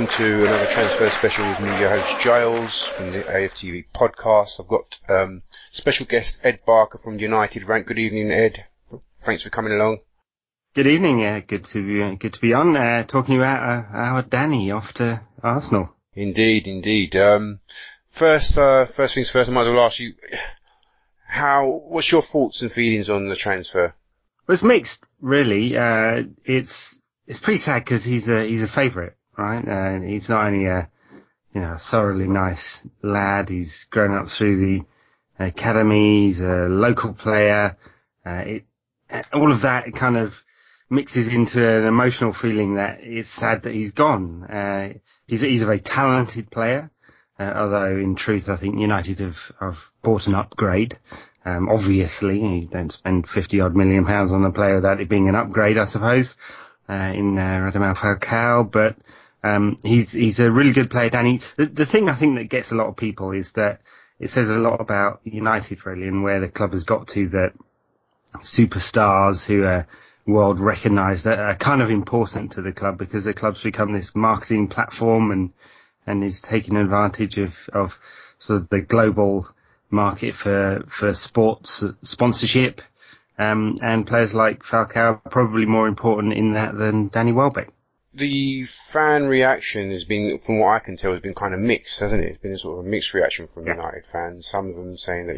welcome to another transfer special with me, your host Giles from the AFTV podcast. I've got special guest Ed Barker from United Rant. Good evening, Ed. Thanks for coming along. Good evening. Good to be on. Talking about our Danny off to Arsenal. Indeed. First things first. I might as well ask you, what's your thoughts and feelings on the transfer? Well, it's mixed, really. It's pretty sad because he's a favourite, right? He's not only a thoroughly nice lad. He's grown up through the academy. He's a local player. All of that kind of mixes into an emotional feeling that it's sad that he's gone. He's a very talented player, although in truth I think United have bought an upgrade. Obviously, you don't spend 50-odd million pounds on a player without it being an upgrade, I suppose, in Radamel Falcao, but he's a really good player, Danny. The thing I think that gets a lot of people is that it says a lot about United, really, and where the club has got to, that superstars who are world recognised are kind of important to the club, because the club's become this marketing platform and is taking advantage of sort of the global market for sports sponsorship, and players like Falcao are probably more important in that than Danny Welbeck. The fan reaction has been, from what I can tell, has been kind of mixed, hasn't it? It's been a sort of a mixed reaction from United fans. Some of them saying that,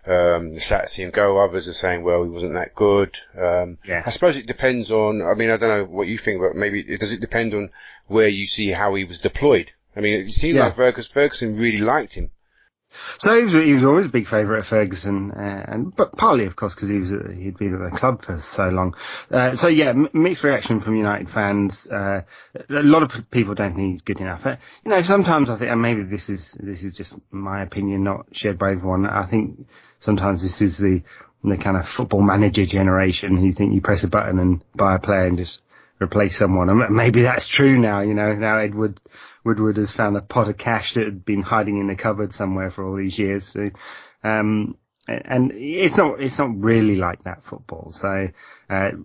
they're sad to see him go. Others are saying, well, he wasn't that good. I suppose it depends on, I don't know what you think, but maybe, does it depend on where you see how he was deployed? It seemed like Ferguson really liked him. So he was always a big favourite of Ferguson, but partly, of course, because he'd been at the club for so long. Mixed reaction from United fans. A lot of people don't think he's good enough. Sometimes I think, and maybe this is just my opinion, not shared by everyone. I think sometimes this is the kind of football manager generation who think you press a button and buy a player and just replace someone. And maybe that's true now. Now Woodward has found a pot of cash that had been hiding in the cupboard somewhere for all these years. So, and it's not really like that, football. So,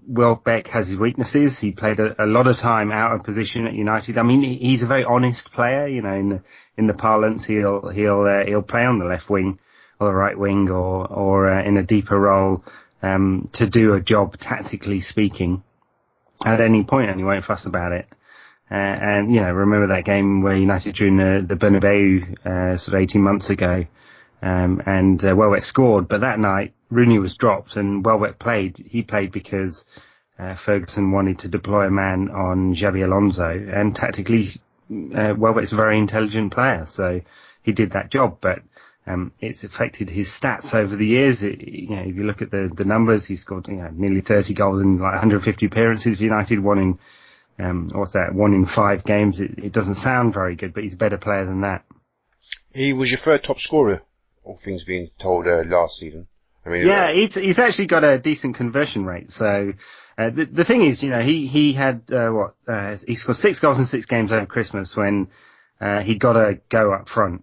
Welbeck has his weaknesses. He played a lot of time out of position at United. He's a very honest player. In the parlance, he'll play on the left wing or the right wing or in a deeper role, to do a job, tactically speaking, at any point, and he won't fuss about it. Remember that game where United drew in the Bernabeu sort of 18 months ago, and Welbeck scored. But that night, Rooney was dropped and Welbeck played. He played because Ferguson wanted to deploy a man on Xabi Alonso, and tactically, Welbeck's a very intelligent player, so he did that job. But it's affected his stats over the years. If you look at the numbers, he scored nearly 30 goals in 150 appearances for United, one in 5 games. It doesn't sound very good, but he's a better player than that. He was your third top scorer, all things being told, last season. He's actually got a decent conversion rate. So the thing is, he had he scored 6 goals in 6 games over Christmas when he got a go up front.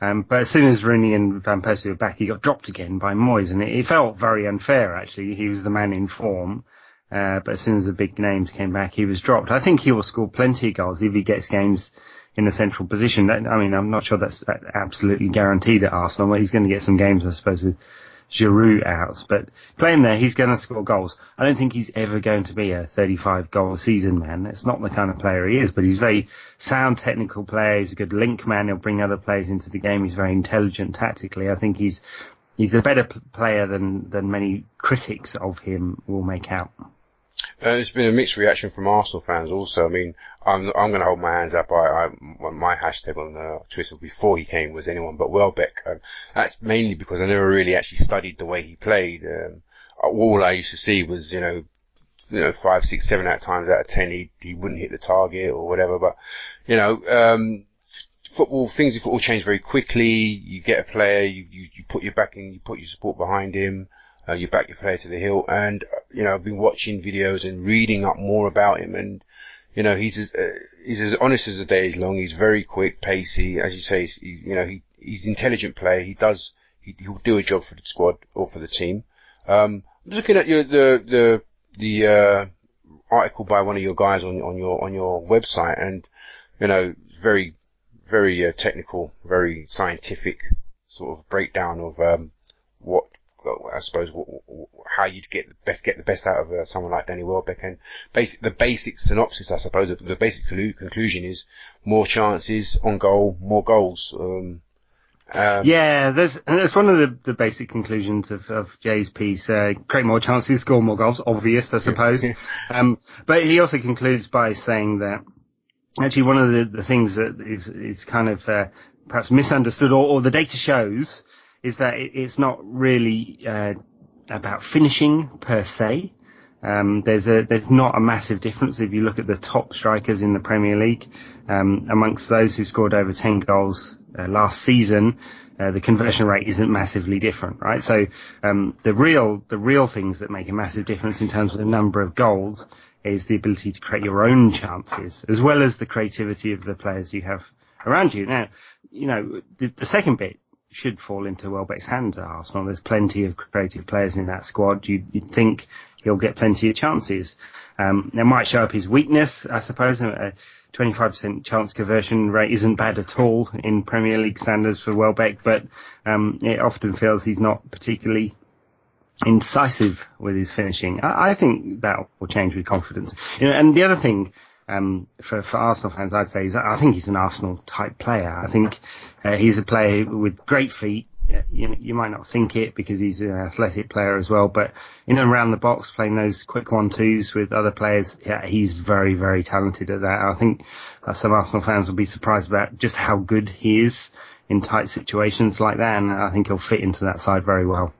But as soon as Rooney and Van Persie were back, he got dropped again by Moyes, and it felt very unfair, actually. He was the man in form. But as soon as the big names came back, he was dropped. I think he will score plenty of goals if he gets games in a central position. I'm not sure that's absolutely guaranteed at Arsenal, but he's going to get some games, I suppose, with Giroud out. But playing there, he's going to score goals. I don't think he's ever going to be a 35-goal season man. That's not the kind of player he is, but he's a very sound technical player. He's a good link man. He'll bring other players into the game. He's very intelligent tactically. I think he's a better player than many critics of him will make out. It's been a mixed reaction from Arsenal fans also. I'm going to hold my hands up. My hashtag on Twitter before he came was anyone but Welbeck. That's mainly because I never really actually studied the way he played. All I used to see was, 5, 6, 7 times out of 10 he wouldn't hit the target or whatever. But, football change very quickly. You get a player, you put your backing, you put your support behind him. You back your player to the hill, and I've been watching videos and reading up more about him, and he's as honest as the day is long. He's very quick, pacey, as you say. He's an intelligent player. He'll do a job for the squad or for the team. I'm looking at the article by one of your guys on your website, and very, very technical, very scientific sort of breakdown of what I suppose how you'd get the best out of someone like Danny Welbeck, and the basic synopsis, I suppose, the basic conclusion is more chances on goal, more goals. That's one of the basic conclusions of Jay's piece. Create more chances, score more goals. Obvious, I suppose. But he also concludes by saying that actually one of the things that is kind of perhaps misunderstood, or the data shows, is that it's not really about finishing per se. There's not a massive difference if you look at the top strikers in the Premier League. Amongst those who scored over 10 goals last season, the conversion rate isn't massively different, right? So the real things that make a massive difference in terms of the number of goals is the ability to create your own chances, as well as the creativity of the players you have around you. Now, the second bit should fall into Welbeck's hands at Arsenal. There's plenty of creative players in that squad. You'd think he'll get plenty of chances. There might show up his weakness, I suppose. A 25% chance conversion rate isn't bad at all in Premier League standards for Welbeck, but it often feels he's not particularly incisive with his finishing. I think that will change with confidence. And the other thing for Arsenal fans, I'd say, is I think he's an Arsenal type player. I think he's a player with great feet. You might not think it because he's an athletic player as well, but in and around the box, playing those quick 1-2s with other players, he's very, very talented at that. I think some Arsenal fans will be surprised about just how good he is in tight situations like that, and I think he'll fit into that side very well.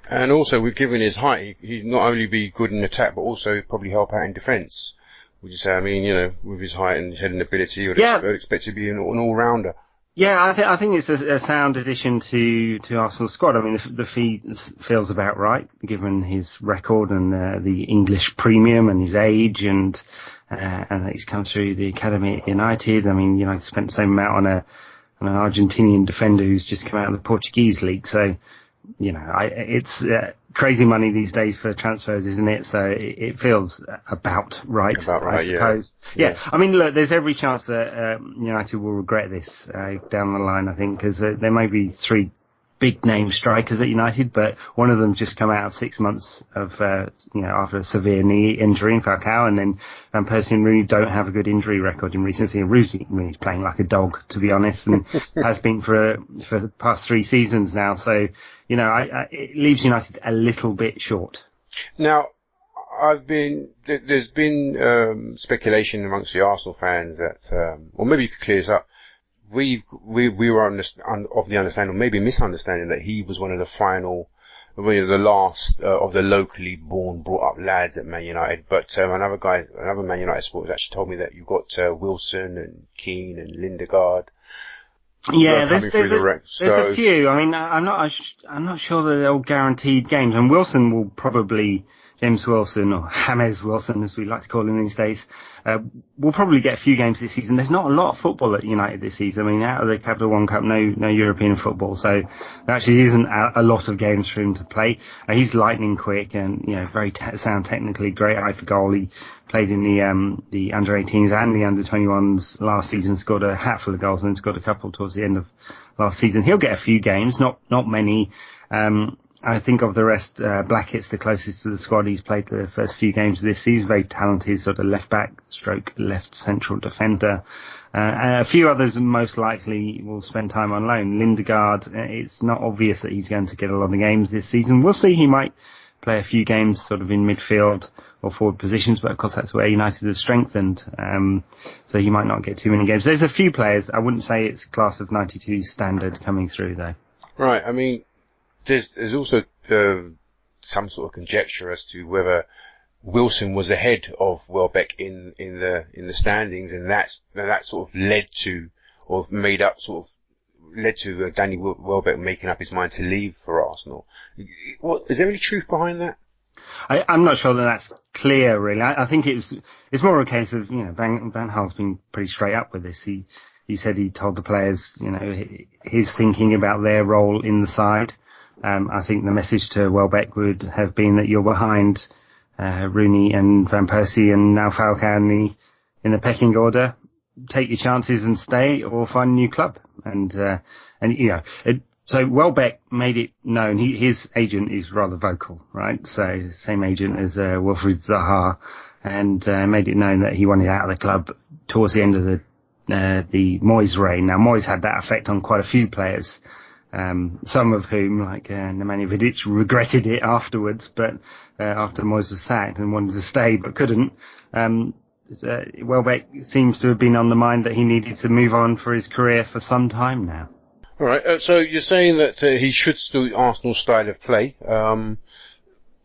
And also, given his height, he'd not only be good in attack, but also probably help out in defence. Would you say? I mean, with his height and his heading ability, you'd expect to be an all-rounder. Yeah, I think it's a sound addition to Arsenal's squad. I mean, the fee feels about right, given his record and the English premium and his age, and that he's come through the academy at United. I mean, United spent the same amount on an Argentinian defender who's just come out of the Portuguese league. So, it's crazy money these days for transfers, isn't it? So it feels about right, I suppose. Yeah. I mean, look, there's every chance that United will regret this down the line, I think, because there may be three big name strikers at United, but one of them just come out of 6 months of after a severe knee injury in Falcao, and then Van Persie and Rooney don't have a good injury record in recency. And Rooney's playing like a dog, to be honest, and has been for the past 3 seasons now. So it leaves United a little bit short. Now, there's been speculation amongst the Arsenal fans that, or maybe you could clear this up. We were of the understanding, or maybe misunderstanding, that he was one of the last of the locally born, brought up lads at Man United. But another Man United supporter actually told me that you've got Wilson and Keane and Lindegaard. Yeah, there's a few. I mean, I'm not sure that they're all guaranteed games, and Wilson will probably. James Wilson, or James Wilson, as we like to call him these days, will probably get a few games this season. There's not a lot of football at United this season. I mean, out of the Capital One Cup, no European football, so there actually isn't a lot of games for him to play. He's lightning quick and very sound technically, great eye for goal. He played in the under-18s and the under-21s last season, scored a hatful of goals, and then scored a couple towards the end of last season. He'll get a few games, not many. I think of the rest, Blackett's the closest to the squad. He's played the first few games of this season. Very talented, sort of left back, stroke left central defender. A few others most likely will spend time on loan. Lindegaard, it's not obvious that he's going to get a lot of games this season. We'll see. He might play a few games sort of in midfield or forward positions, but of course that's where United have strengthened. So he might not get too many games. There's a few players. I wouldn't say it's class of 92 standard coming through though. Right. I mean, There's also some sort of conjecture as to whether Wilson was ahead of Welbeck in the standings, and that sort of led to Danny Welbeck making up his mind to leave for Arsenal. Is there any truth behind that? I'm not sure that that's clear, really. I think it's more a case of Van Gaal's been pretty straight up with this. He said he told the players his thinking about their role in the side. I think the message to Welbeck would have been that you're behind Rooney and Van Persie and now Falcao in the pecking order. take your chances and stay or find a new club. And you know, so Welbeck made it known. His agent is rather vocal, right? So same agent as Wilfried Zaha, and made it known that he wanted out of the club towards the end of the Moyes reign. Now Moyes had that effect on quite a few players, some of whom, like Nemanja Vidic, regretted it afterwards, but after Moyes was sacked and wanted to stay but couldn't. Welbeck seems to have been on the mind that he needed to move on for his career for some time now. All right. So you're saying that he should still Arsenal style of play.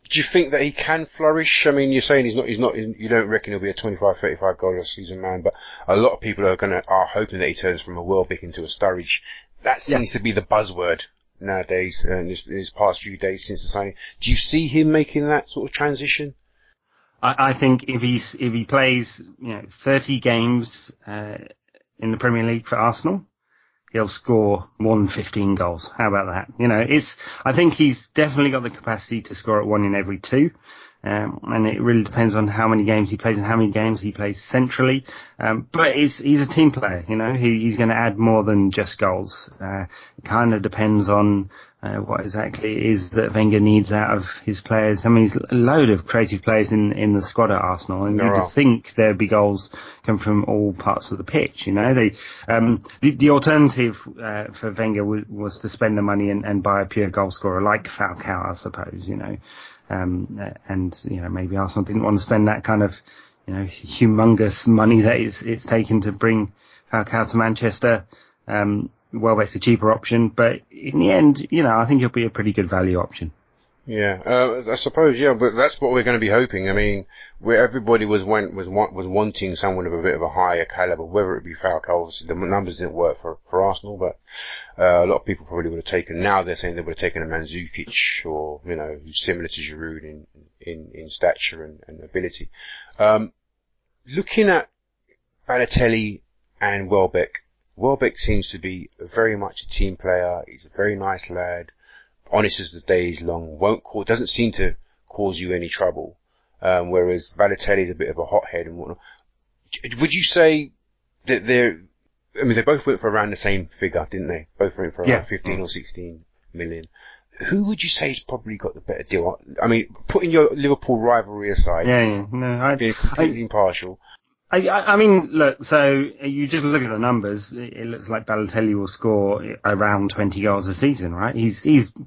Do you think that he can flourish? I mean, you're saying he's not. You don't reckon he'll be a 25, 35 goal a season man, but a lot of people are hoping that he turns from a Welbeck into a Sturridge. That seems to be the buzzword nowadays, in his past few days since the signing. Do you see him making that sort of transition? I think if he plays 30 games in the Premier League for Arsenal, he'll score more than 15 goals. How about that? I think he's definitely got the capacity to score at 1 in every 2. And it really depends on how many games he plays and how many games he plays centrally. But he's a team player, he's going to add more than just goals. It kind of depends on what exactly it is that Wenger needs out of his players. I mean, there's a load of creative players in the squad at Arsenal, and you'd think there'd be goals come from all parts of the pitch. The alternative for Wenger was to spend the money and buy a pure goal scorer like Falcao, I suppose. And maybe Arsenal didn't want to spend that kind of humongous money that it's taken to bring Falcao to Manchester. Welbeck's a cheaper option, but in the end, I think he'll be a pretty good value option. Yeah, I suppose, but that's what we're going to be hoping. I mean, where everybody was wanting someone of a bit of a higher caliber, whether it be Falcao. Obviously, the numbers didn't work for Arsenal, but a lot of people probably would have taken. Now they're saying they would have taken a Mandzukic, or who's similar to Giroud in stature and ability. Looking at Balotelli and Welbeck. Welbeck seems to be very much a team player. He's a very nice lad, honest as the day is long. Doesn't seem to cause you any trouble. Whereas Balotelli's a bit of a hothead and whatnot. Would you say that they both went for around the same figure, didn't they? Both went for around 15 or 16 million. Who would you say has probably got the better deal? I mean, putting your Liverpool rivalry aside, being completely impartial. I mean, look, so you just look at the numbers, it looks like Balotelli will score around 20 goals a season, right? He's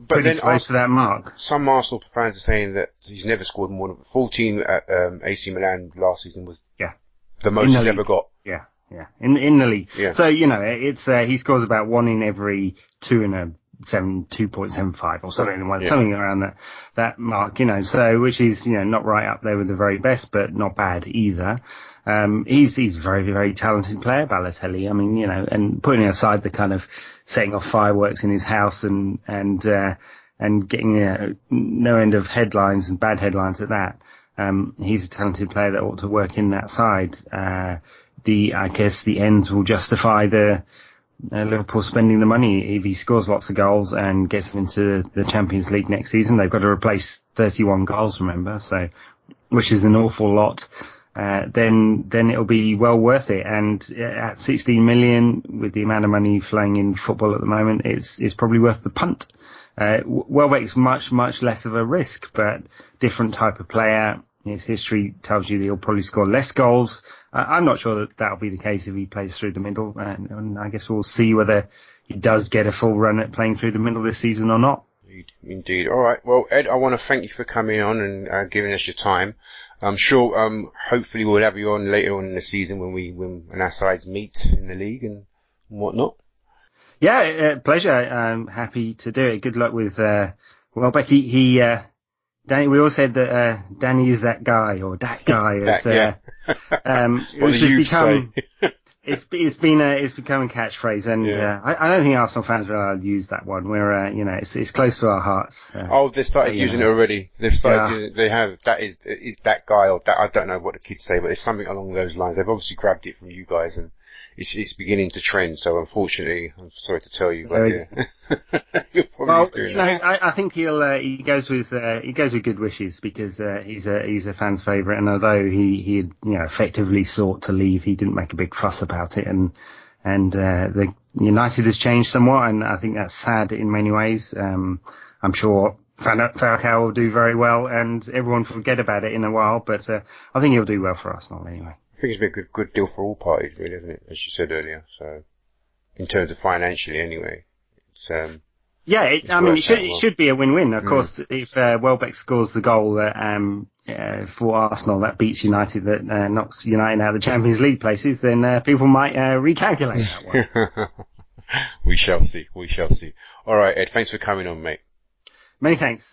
pretty close to that mark. Some Arsenal fans are saying that he's never scored more than 14 at AC Milan last season was the most he's ever got. Yeah. In the league. Yeah. So, it's he scores about 1 in every 2.75 or something around that mark, so which is, not right up there with the very best, but not bad either. He's a very, very talented player, Balotelli. I mean, and putting aside the kind of setting off fireworks in his house and getting no end of headlines and bad headlines at that, he's a talented player that ought to work in that side. I guess the ends will justify the Liverpool spending the money. If he scores lots of goals and gets into the Champions League next season, they've got to replace 31 goals, remember, so which is an awful lot. Then it'll be well worth it. And at 16 million, with the amount of money flowing in football at the moment, it's probably worth the punt. Welbeck's much, much less of a risk, but different type of player. His history tells you that he'll probably score less goals. I'm not sure that'll be the case if he plays through the middle, and I guess we'll see whether he does get a full run at playing through the middle this season or not. Indeed. All right. Well, Ed, I want to thank you for coming on and giving us your time. I'm sure, hopefully we'll have you on later on in the season when our sides meet in the league and whatnot. Yeah, pleasure. I'm happy to do it. Good luck with Welbeck. Danny, we all said that Danny is that guy, or that guy. What do you say? It's become a catchphrase, and I don't think Arsenal fans are allowed to use that one. We're it's close to our hearts. They started using it already. They've started using it. They have. That is that guy, or that, I don't know what the kids say, but it's something along those lines. They've obviously grabbed it from you guys, and it's beginning to trend. So unfortunately, I'm sorry to tell you, but you'll Well, I think he goes with good wishes because he's a fan's favourite, and although he effectively sought to leave, he didn't make a big fuss about it, and the United has changed somewhat, and I think that's sad in many ways. I'm sure Falcao will do very well, and everyone will forget about it in a while, but I think he'll do well for Arsenal anyway. I think it's been a good deal for all parties, really, isn't it? As you said earlier. So, in terms of financially, anyway, it's it should be a win-win. Of course, if Welbeck scores the goal that for Arsenal that beats United, that knocks United out of the Champions League places, then people might recalculate that one. We shall see. All right, Ed. Thanks for coming on, mate. Many thanks.